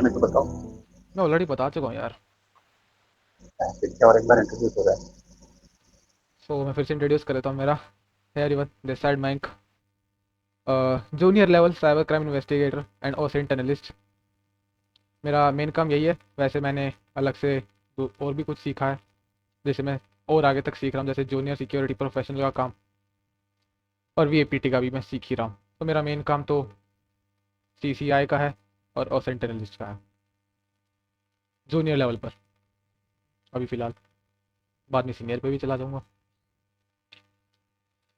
बारे में तो बताओ। मैं ऑलरेडी बता चुका हूँ यार। फिर से और एक बार इंट्रोड्यूस हो रहा है। सो मैं फिर से इंट्रोड्यूस कर देता हूँ मेरा। Hi everyone, this side Mike, junior level cyber crime investigator and OSINT analyst. मेरा मेन काम यही है। वैसे मैंने अलग से और भी कुछ सीखा है, जैसे मैं और आगे तक सीख रहा हूँ, जैसे जूनियर सिक्योरिटी प्रोफेशनल का काम और वीएपीटी का भी मैं सीख ही रहा हूँ। तो मेरा मेन काम तो सीसीआई का है और ओसेंट एनालिस्ट का है, जूनियर लेवल पर अभी फ़िलहाल। बाद में सीनियर पे भी चला जाऊँगा।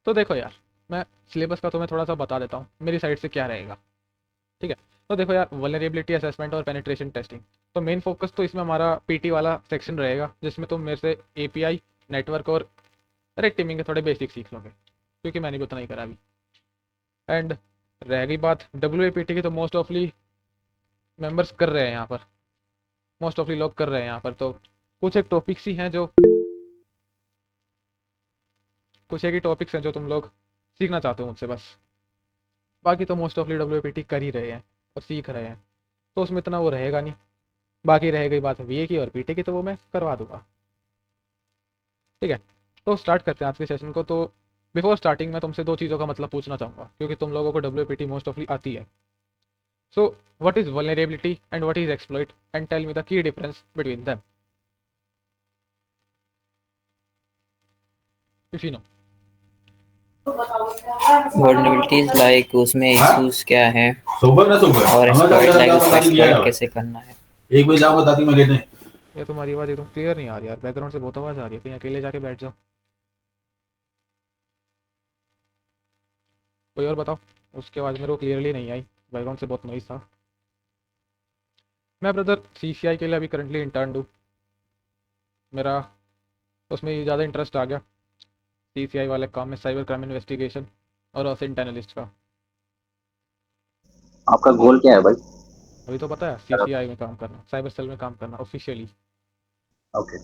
तो देखो यार, मैं सिलेबस का तुम्हें थोड़ा सा बता देता हूँ मेरी साइड से क्या रहेगा। ठीक है। तो देखो यार, वल्नरेबिलिटी असेसमेंट और पेनिट्रेशन टेस्टिंग, तो मेन फोकस तो इसमें हमारा पीटी वाला सेक्शन रहेगा, जिसमें तुम मेरे से एपीआई, नेटवर्क और रेड टीमिंग के थोड़े बेसिक सीख लोगे, क्योंकि मैंने भी उतना ही करा अभी। एंड रह गई बात डब्ल्यू की, तो मोस्ट ऑफली मेंबर्स कर रहे हैं यहाँ पर, मोस्ट ऑफली लोग कर रहे हैं यहाँ पर। तो कुछ एक टॉपिक्स ही हैं जो, कुछ एक ही टॉपिक्स हैं जो तुम लोग सीखना चाहते हो मुझसे बस। बाकी तो मोस्ट ऑफली डब्ल्यू कर ही रहे हैं और सीख रहे हैं, तो उसमें इतना वो रहेगा नहीं। बाकी रह गई बात वीए की और पीटी की, तो वो मैं करवा दूंगा। ठीक है। तो स्टार्ट करते हैं आज के सेशन को। तो बिफोर स्टार्टिंग मैं तुमसे दो चीज़ों का मतलब पूछना चाहूँगा, क्योंकि तुम लोगों को डब्ल्यू मोस्ट ऑफली आती है। So what is vulnerability and what is exploit, and tell me the key difference between them, if you know. Vulnerabilities like उसमें इश्यूज क्या है सोबर ना सोबर और हमें तो एक्सप्लॉइट क्या लाइक क्या उसको बता दी लिया एक्सप्लॉइट है। कैसे करना है। एक बजे जाओ बता दी मैं लेने। ये तुम्हारी आवाज़ एकदम क्लियर नहीं आ रही यार, बैकग्राउंड से बहुत आवाज़ आ रही है, कहीं अकेले जाके बैठ जाओ। कोई और बताओ। उसके आवाज़ मेरे को क्लियरली नहीं आई, बैकग्राउंड से बहुत नॉइस था। मैं ब्रदर सीसीआई के लिए अभी करंटली इंटर्न हूँ। मेरा उसमें ज़्यादा इंटरेस्ट आ गया सीसीआई वाले काम में, साइबर क्राइम इन्वेस्टिगेशन और असेंट एनालिस्ट का। आपका गोल क्या है भाई? अभी तो पता है सीसीआई में काम करना, साइबर सेल में काम करना ऑफिशियली। ओके।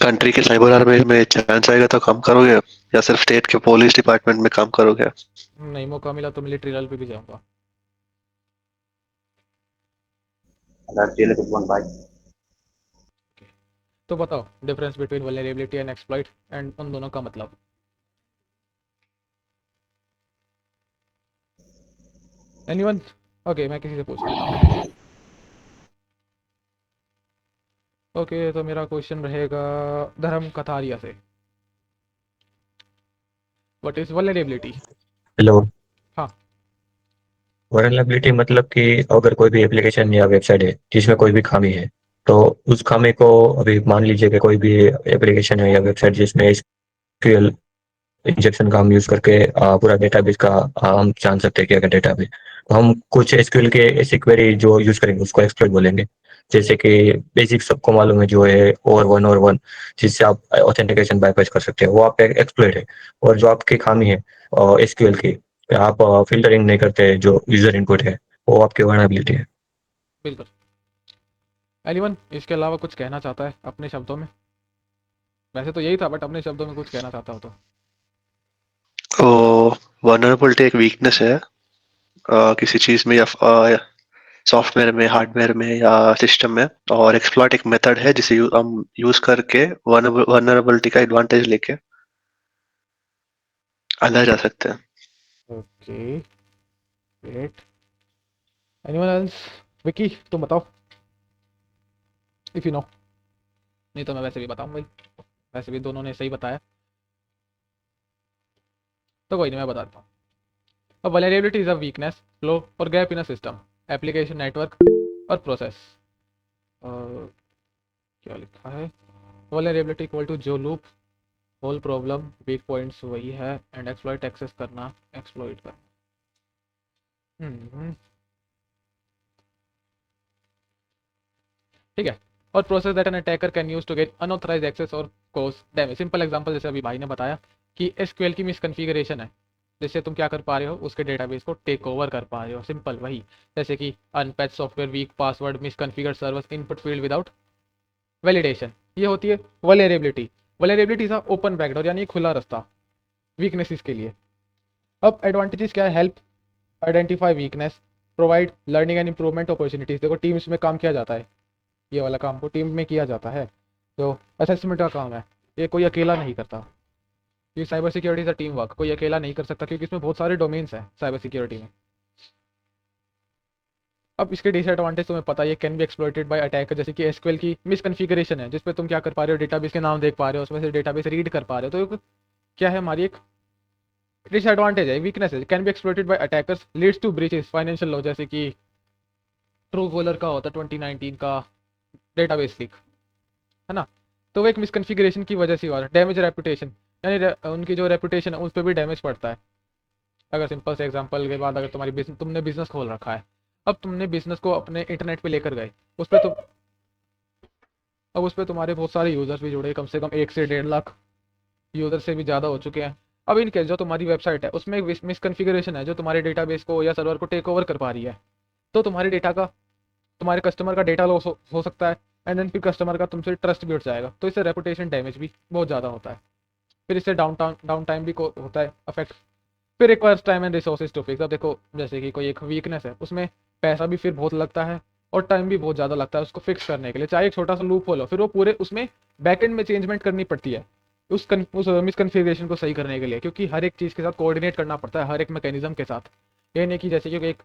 कंट्री के साइबर आर्मी में चांस आएगा तो काम करोगे या सिर्फ स्टेट के पुलिस डिपार्टमेंट में काम करोगे? नहीं, मौका मिला तो मिलिट्री लेवल पे भी जाऊंगा। अगर जेल के कौन भाई? तो बताओ difference between vulnerability and exploit, and उन दोनों का मतलब। एनीवन? ओके, मैं किसी से पूछ लेता हूँ। ओके, तो मेरा क्वेश्चन रहेगा धर्म कथारिया से। What is vulnerability? हेलो। हाँ। वल्नरेबिलिटी मतलब कि अगर कोई भी एप्लीकेशन या वेबसाइट है जिसमें कोई भी खामी है, तो उस खामी को, अभी मान लीजिए कि कोई भी एप्लीकेशन है या वेबसाइट जिसमें एसक्यूएल इंजेक्शन का हम यूज करके पूरा डेटाबेस का हम जान सकते हैं कि अगर डेटाबेस, तो हम कुछ एसक्यूएल के ऐसी क्वेरी जो यूज करेंगे उसको एक्सप्लॉइट बोलेंगे। जैसे कि बेसिक सबको मालूम है जो है और वन, जिससे आप ऑथेंटिकेशन बाईपास कर सकते हैं, वो आप एक्सप्लॉइट है। और जो आपकी खामी है एसक्यूएल की, आप फिल्टरिंग नहीं करते जो यूजर इनपुट है, वो आपकी वल्नरेबिलिटी है। बिल्कुल। एनीवन इसके अलावा कुछ कहना चाहता है अपने शब्दों में? वैसे तो यही था, बट अपने शब्दों में कुछ कहना चाहता हो तो। तो वनरेबिलिटी एक वीकनेस है किसी चीज में या सॉफ्टवेयर में, हार्डवेयर में या सिस्टम में। और एक्सप्लॉइट एक मेथड है जिसे हम यूज करके वनरेबिलिटी का एडवांटेज लेके अंदर जा सकते हैं। Okay, great. Anyone else? Vicky, तुम बताओ, इफ यू नो। नहीं तो मैं वैसे भी बताऊँ भाई, वैसे भी दोनों ने सही बताया। तो कोई नहीं, मैं बता देता हूँ। A vulnerability is a weakness, flaw or gap in a system, application, network और process। क्या लिखा है? vulnerability इक्वल टू जो loophole problem, weak points वही है, एंड एक्सप्लॉइट एक्सेस करना, एक्सप्लॉइट करना। ठीक है। और process that an attacker can use to get unauthorise access और कोज डैमेज। सिंपल एग्जांपल जैसे अभी भाई ने बताया कि एसक्यूएल की मिसकन्फिगरेशन है, जिससे तुम क्या कर पा रहे हो, उसके डेटाबेस को टेक ओवर कर पा रहे हो। सिंपल वही, जैसे कि unpatch software, weak password, misconfigure servers, input field without validation, ये होती है vulnerability. Vulnerability is open backdoor, यानी खुला रास्ता वीकनेसेस के लिए। अब एडवांटेजेस क्या है? Help identify weakness, provide learning and improvement opportunities. देखो टीम्स में काम किया जाता है, ये वाला काम को टीम में किया जाता है। जो असेसमेंट का काम है ये कोई अकेला नहीं करता। ये साइबर सिक्योरिटी का टीम वर्क कोई अकेला नहीं कर सकता, क्योंकि इसमें बहुत सारे डोमेन्स हैं साइबर सिक्योरिटी में। अब इसके डिसएडवांटेज तुम्हें पता है, ये can be exploited bye attacker, जैसे कि एसक्यूएल की मिसकॉन्फ़िगरेशन है, जिस पे तुम क्या कर पा रहे हो, डेटाबेस के नाम देख पा रहे हो, उसमें से डेटाबेस रीड कर पा रहे हो। तो क्या है, हमारी एक डिसएडवांटेज है, वीकनेस है। Can be exploited by attackers, leads to breaches, financial law, जैसे कि ट्रू कॉलर का होता 2019 का डेटाबेस लीक, है ना। तो वो एक मिसकॉन्फ़िगरेशन की वजह से हुआ। डैमेज रेपुटेशन, यानी उनकी जो रेपुटेशन है उस पर भी डैमेज पड़ता है। अगर सिंपल से एग्जांपल के बाद, अगर तुमने बिजनेस खोल रखा है, अब तुमने बिजनेस को अपने इंटरनेट पे लेकर गए, उस पर तुम अब उस पर तुम्हारे बहुत सारे यूज़र्स भी जुड़े, कम से कम 1 से 1.5 लाख यूज़र से भी ज़्यादा हो चुके हैं। अब इनके जो तुम्हारी वेबसाइट है उसमें एक मिसकॉन्फ़िगरेशन है जो तुम्हारे डेटाबेस को या सर्वर को टेक ओवर कर पा रही है, तो तुम्हारे कस्टमर का डेटा लॉस हो सकता है, एंड देन फिर कस्टमर का तुमसे ट्रस्ट भी उठ जाएगा, तो इससे रेपुटेशन डैमेज भी बहुत ज़्यादा होता है। फिर इससे डाउन टाइम भी होता है अफेक्ट। फिर requires time and resources to fix. अब देखो जैसे कि कोई एक वीकनेस है, उसमें पैसा भी फिर बहुत लगता है और टाइम भी बहुत ज़्यादा लगता है उसको फिक्स करने के लिए। चाहे एक छोटा सा लूप होल हो, फिर वो पूरे उसमें बैकएंड में चेंजमेंट करनी पड़ती है उस मिसकन्फिगरेशन को सही करने के लिए, क्योंकि हर एक चीज़ के साथ कोऑर्डिनेट करना पड़ता है, हर एक मैकेनिज्म के साथ। ये नहीं कि जैसे कि एक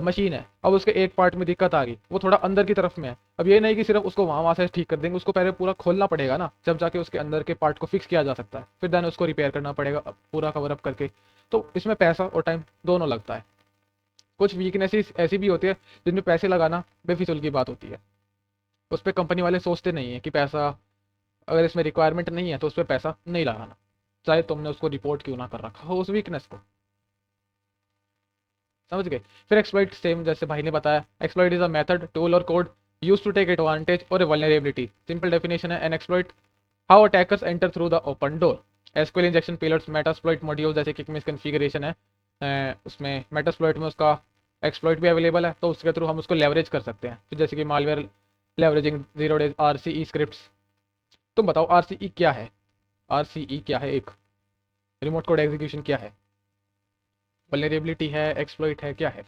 मशीन है, अब उसके एक पार्ट में दिक्कत आ गई, वो थोड़ा अंदर की तरफ में है, अब ये नहीं कि सिर्फ उसको वहाँ से ठीक कर देंगे, उसको पहले पूरा खोलना पड़ेगा ना, जब जाके उसके अंदर के पार्ट को फिक्स किया जा सकता है, फिर देन उसको रिपेयर करना पड़ेगा पूरा कवर अप करके। तो इसमें पैसा और टाइम दोनों लगता है। कुछ वीकनेसेस ऐसी भी होती है जिनमें पैसे लगाना बेफिजूल की बात होती है, उस पर कंपनी वाले सोचते नहीं है कि पैसा, अगर इसमें रिक्वायरमेंट नहीं है तो उस पर पैसा नहीं लगाना, चाहे तुमने उसको रिपोर्ट क्यों ना कर रखा हो उस वीकनेस को। समझ गए। फिर एक्सप्लॉइट, सेम जैसे भाई ने बताया, exploit is a method, tool और code use to take advantage और वल्नरेबिलिटी। सिंपल डेफिनेशन है, an exploit how attackers enter through the open door. SQL injection payloads, Metasploit module, जैसे कि मिसकॉन्फ़िगरेशन है उसमें मेटास्प्लॉइट में उसका एक्सप्लॉइट भी अवेलेबल है, तो उसके थ्रू हम उसको लेवरेज कर सकते हैं। तो जैसे कि malware leveraging, 0 days RCE scripts. तुम बताओ RCE क्या है? RCE क्या है? एक रिमोट कोड एग्जीक्यूशन क्या है? वल्नरेबिलिटी है, एक्सप्लॉइट है, क्या है?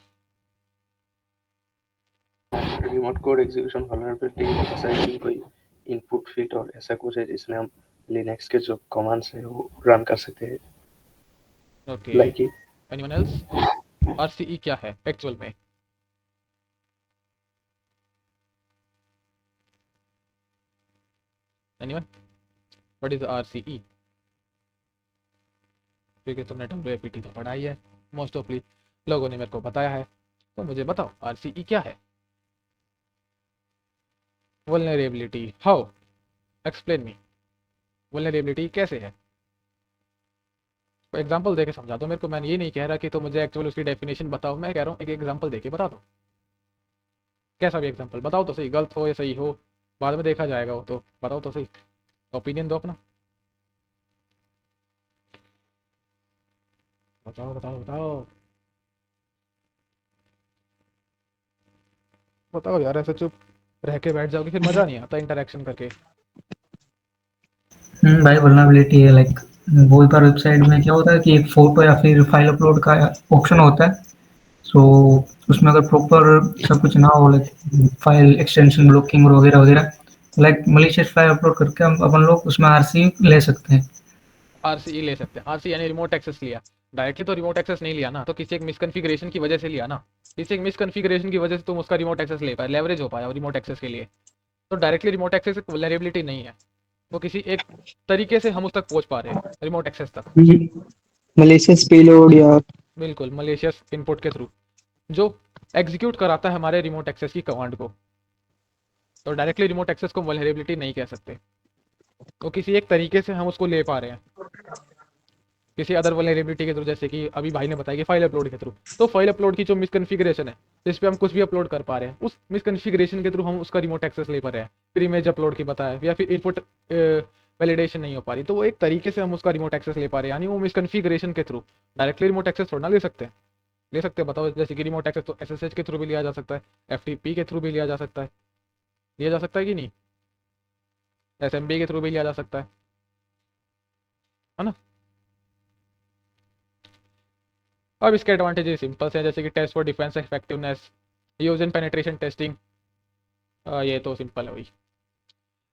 रिमोट कोड एग्जीक्यूशन वल्नरेबिलिटी ऐसा है कि कोई इनपुट फील्ड और ऐसा कुछ है जिसमें हम लिनक्स के जो कमांड्स है वो रन कर सकते हैं। Okay, like anyone else? RCE क्या है एक्चुअल में? एनीवन? What is RCE? क्योंकि तुमने WAPT तो पढ़ाई है, मोस्ट ऑफली लोगों ने मेरे को बताया है, तो मुझे बताओ RCE क्या है? Vulnerability how? Explain me, vulnerability कैसे है? एग्जांपल देके समझा दो मेरे को। मैं ये नहीं कह रहा कि तो मुझे एक्चुअल उसकी डेफिनेशन बताओ, मैं कह रहा हूँ एक एग्जांपल देके बता दो, कैसा भी एग्जांपल बताओ तो सही, गलत हो या सही हो बाद में देखा जाएगा, वो तो बताओ तो सही, ओपिनियन दो अपना, बताओ बताओ बताओ बताओ यार, ऐसे चुप रह के बैठ जाओगे फिर मज़ा नहीं आता इंटरेक्शन करके। भाई वल्नरेबिलिटी है लाइक बहुत बार वेबसाइट में क्या होता है कि एक फोटो या फिर फाइल अपलोड का ऑप्शन होता है, सो उसमें अगर प्रॉपर सब कुछ ना हो, लाइक फाइल एक्सटेंशन ब्लॉकिंग वगैरह वगैरह, लाइक मलिशियस फाइल अपलोड करके हम अपन लोग उसमें आरसी ले सकते हैं। RCE ले सकते हैं, RCE यानी रिमोट एक्सेस लिया, डायरेक्टली तो रिमोट एक्सेस नहीं लिया ना, तो किसी एक मिसकन्फिगरेशन की वजह से लिया ना, किसी एक मिसकन्फिगरेशन की वजह से तुम उसका रिमोट एक्सेस ले पाए, लेवरेज हो पाया रिमोट एक्सेस के लिए। तो डायरेक्टली रिमोट एक्सेस एक वल्नरेबिलिटी नहीं है, वो किसी एक तरीके से हम उस तक पहुंच पा रहे हैं, रिमोट एक्सेस तक। मलेशियस पेलोड या बिल्कुल, मलेशियस इनपुट के थ्रू जो एग्जीक्यूट कराता है हमारे रिमोट एक्सेस की कमांड को। तो डायरेक्टली रिमोट एक्सेस को वल्नरेबिलिटी नहीं कह सकते, तो किसी एक तरीके से हम उसको ले पा रहे हैं किसी अदर वल्नरेबिलिटी के थ्रू, जैसे कि अभी भाई ने बताया कि फाइल अपलोड के थ्रू। तो फाइल अपलोड की जो मिसकन्फिगरेशन है जिस पे हम कुछ भी अपलोड कर पा रहे हैं, उस मिसकन्फिगरेशन के थ्रू हम उसका रिमोट एक्सेस ले पा रहे हैं। फिर इमेज अपलोड की बताया, या फिर इनपुट वैलिडेशन नहीं हो पा रही, तो वो एक तरीके से हम उसका रिमोट एक्सेस ले पा रहे हैं, यानी वो मिसकन्फिगरेशन के थ्रू। डायरेक्टली रिमोट एक्सेस थोड़ा ना ले सकते हैं, ले सकते हैं बताओ? जैसे कि रिमोट एक्सेस तो SSH के थ्रू भी लिया जा सकता है, FTP के थ्रू भी लिया जा सकता है, लिया जा सकता है कि नहीं? SMB के थ्रू भी लिया जा सकता है ना? अब इसके एडवांटेजेस सिंपल से हैं, जैसे कि test for defence effectiveness, use in penetration testing, ये तो सिंपल है वही।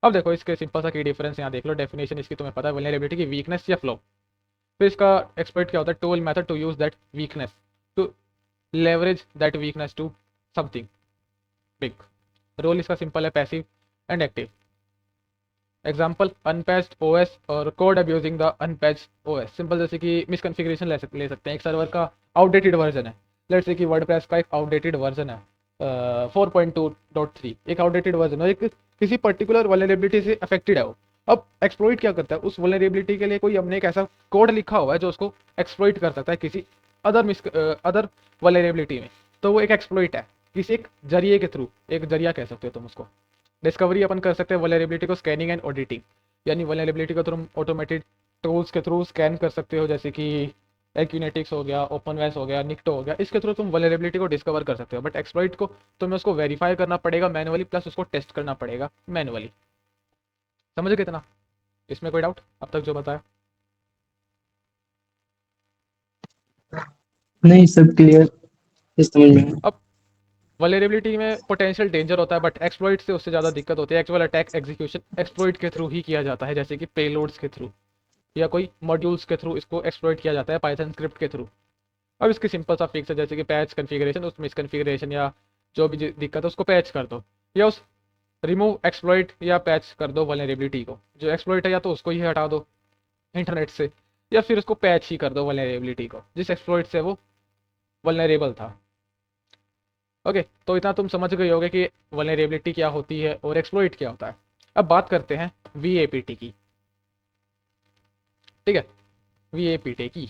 अब देखो इसके सिंपल सा की डिफरेंस यहाँ देख लो, डेफिनेशन इसकी तुम्हें पता है, वल्नरेबिलिटी की वीकनेस या फ्लॉ। फिर इसका एक्सप्लॉइट क्या होता है, tool method to use that weakness to leverage that weakness to something big. Role इसका सिंपल है, passive and active. Example unpatched OS और code abusing the unpatched OS. Simple जैसे कि मिसकॉन्फ़िगरेशन ले सकते हैं, एक सर्वर का आउटडेटेड वर्जन है, लेट्स से कि वर्डप्रेस का एक आउटडेटेड वर्जन है 4.2.3, एक आउटडेटेड वर्जन है, एक किसी पर्टिकुलर वल्नरेबिलिटी से अफेक्टेड है वो। अब एक्सप्लॉइट क्या करता है, उस वल्नरेबिलिटी के लिए कोई हमने एक ऐसा कोड लिखा हुआ है जो उसको एक्सप्लॉइट कर सकता है किसी अदर वल्नरेबिलिटी में, तो वो एक एक्सप्लॉइट है, किसी एक जरिए के थ्रू, एक जरिया कह सकते हो तुम उसको। डिस्कवरी अपन कर सकते हैं वल्नरेबिलिटी को स्कैनिंग एंड ऑडिटिंग, यानी वल्नरेबिलिटी को तुम ऑटोमेटेड टूल्स के थ्रू स्कैन कर सकते हो, जैसे कि एक्यूनेटिक्स हो गया, ओपनवेस हो गया, निक्टो हो गया, इसके थ्रू तुम वल्नरेबिलिटी को डिस्कवर कर सकते हो। बट एक्सप्लॉइट को तुम्हें उसको वेरीफाई करना पड़ेगा मैनुअली, प्लस उसको टेस्ट करना पड़ेगा मैनुअली। समझ गए कितना? इसमें कोई डाउट अब तक जो बताया? नहीं, सब क्लियर, इस समझ में। अब वल्नरेबिलिटी में पोटेंशियल डेंजर होता है, बट एक्सप्लॉइट से उससे ज़्यादा दिक्कत होती है। एक्चुअल अटैक एग्जीक्यूशन एक्सप्लॉइट के थ्रू ही किया जाता है, जैसे कि पेलोड्स के थ्रू या कोई मॉड्यूल्स के थ्रू इसको एक्सप्लॉइट किया जाता है, पाइथन स्क्रिप्ट के थ्रू। अब इसकी सिंपल सा फिक्स है, जैसे कि पैच कन्फिगरेशन, उस मिसकन्फिगरेशन या जो भी दिक्कत है उसको पैच कर दो, या उस रिमूव एक्सप्लॉइट या पैच कर दो वल्नरेबिलिटी को। जो एक्सप्लॉइट है या तो उसको ही हटा दो इंटरनेट से, या फिर उसको पैच ही कर दो वल्नरेबिलिटी को, जिस एक्सप्लॉइट से वो वल्नरेबल था। ओके, तो इतना तुम समझ गए होगे कि वल्नरेबिलिटी क्या होती है और एक्सप्लॉइट क्या होता है। अब बात करते हैं VAPT की। ठीक है, VAPT की,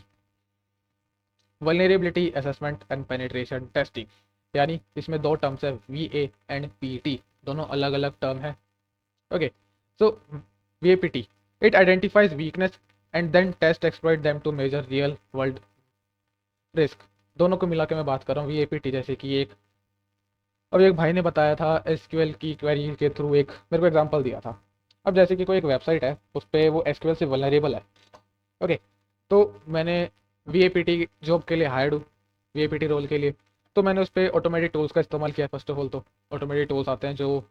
vulnerability assessment and penetration testing, यानी इसमें दो टर्म्स है, VA एंड PT, दोनों अलग अलग टर्म है। Okay, so VAPT it identifies weakness and then test exploit them to measure real world risk. दोनों को मिला के मैं बात कर रहा हूँ। VAPT जैसे कि एक भाई ने बताया था SQL की क्वेरी के थ्रू, एक मेरे को एग्जांपल दिया था। अब जैसे कि कोई एक वेबसाइट है, उस पर वो SQL से वल्नरेबल है। ओके, तो मैंने VAPT जॉब के लिए हायर्ड हूँ, VAPT रोल के लिए, तो मैंने उस पर ऑटोमेटिक टूल्स का इस्तेमाल किया। फर्स्ट ऑफ ऑल तो ऑटोमेटिक टूल्स आते हैं जो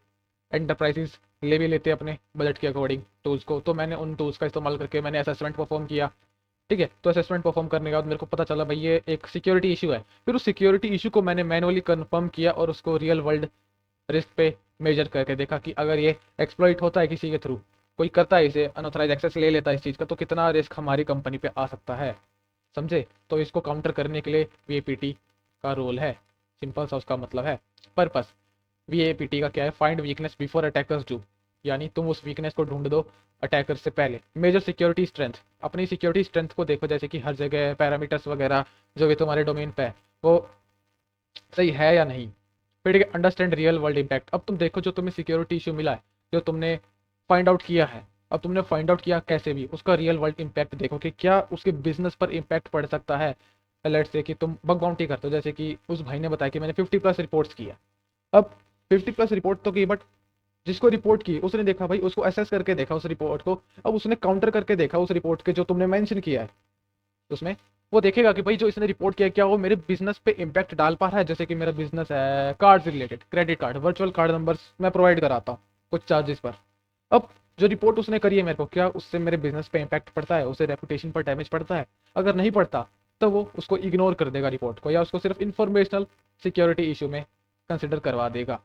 एंटरप्राइजेस ले भी लेते हैं अपने बजट के अकॉर्डिंग टूल्स को, तो मैंने उन टूल्स का इस्तेमाल करके मैंने असेसमेंट परफॉर्म किया। ठीक है, तो असेसमेंट परफॉर्म करने के बाद मेरे को पता चला भाई ये एक सिक्योरिटी इशू है। फिर उस सिक्योरिटी इशू को मैंने मैनुअली कंफर्म किया और उसको रियल वर्ल्ड रिस्क पे मेजर करके देखा कि अगर ये एक्सप्लॉइट होता है किसी के थ्रू, कोई करता है इसे, अनऑथराइज एक्सेस ले लेता है इस चीज़ का, तो कितना रिस्क हमारी कंपनी पे आ सकता है। समझे? तो इसको काउंटर करने के लिए VAPT का रोल है, सिंपल सा उसका मतलब है। पर्पस VAPT का क्या है, find weakness before attackers do, यानी तुम उस वीकनेस को ढूंढ दो अटैकर से पहले। मेजर सिक्योरिटी स्ट्रेंथ, अपनी सिक्योरिटी स्ट्रेंथ को देखो, जैसे कि हर जगह पैरामीटर्स वगैरह जो भी तुम्हारे डोमेन पे है वो सही है या नहीं। फिर अंडरस्टैंड रियल वर्ल्ड इम्पैक्ट, अब तुम देखो जो तुम्हें सिक्योरिटी इशू मिला है, जो तुमने फाइंड आउट किया है, अब तुमने फाइंड आउट किया कैसे भी, उसका रियल वर्ल्ड इम्पैक्ट देखो कि क्या उसके बिजनेस पर इम्पैक्ट पड़ सकता है। लेट्स से कि तुम बग बाउंटी करते हो, जैसे कि उस भाई ने बताया कि मैंने 50+ रिपोर्ट्स किया। अब 50+ रिपोर्ट तो की, बट जिसको रिपोर्ट की उसने देखा भाई, उसको असेस करके देखा उस रिपोर्ट को, अब उसने काउंटर करके देखा उस रिपोर्ट के जो तुमने मेंशन किया है उसमें, वो देखेगा कि भाई जो इसने रिपोर्ट किया क्या वो मेरे बिजनेस पे इम्पैक्ट डाल पा रहा है। जैसे कि मेरा बिजनेस है कार्ड से related, credit card, virtual card numbers मैं प्रोवाइड कराता हूँ कुछ चार्जेस पर। अब जो रिपोर्ट उसने करी है मेरे को, क्या उससे मेरे बिजनेस पे इम्पैक्ट पड़ता है, उससे रेपुटेशन पर डैमेज पड़ता है? अगर नहीं पड़ता तो वो उसको इग्नोर कर देगा रिपोर्ट को, या उसको सिर्फ इंफॉर्मेशनल सिक्योरिटी इशू में कंसिडर करवा देगा।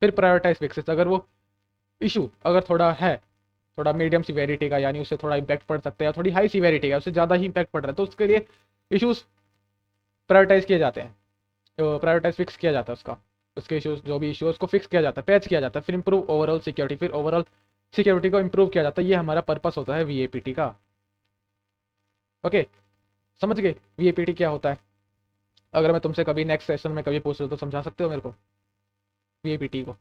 फिर प्रायोरिटाइज फिक्सेस, अगर वो इशू अगर थोड़ा मीडियम सीवेरिटी का, यानी उससे थोड़ा इम्पैक्ट पड़ सकता है, या थोड़ी हाई सीवेरिटी का, उससे ज़्यादा ही इम्पैक्ट पड़ रहा है, तो उसके लिए इश्यूज प्रायोरिटाइज किए जाते हैं, तो प्रायोरिटाइज फिक्स किया जाता है उसके इश्यूज, जो भी इशू उसको फिक्स किया जाता है, पैच किया जाता है। फिर इंप्रूव ओवरऑल सिक्योरिटी, फिर ओवरऑल सिक्योरिटी को इंप्रूव किया जाता है। ये हमारा पर्पस होता है VAPT का। ओके, समझ गए VAPT क्या होता है? अगर मैं तुमसे कभी नेक्स्ट सेशन में कभी पूछ रहा हूँ तो समझा सकते हो मेरे को VAPT को?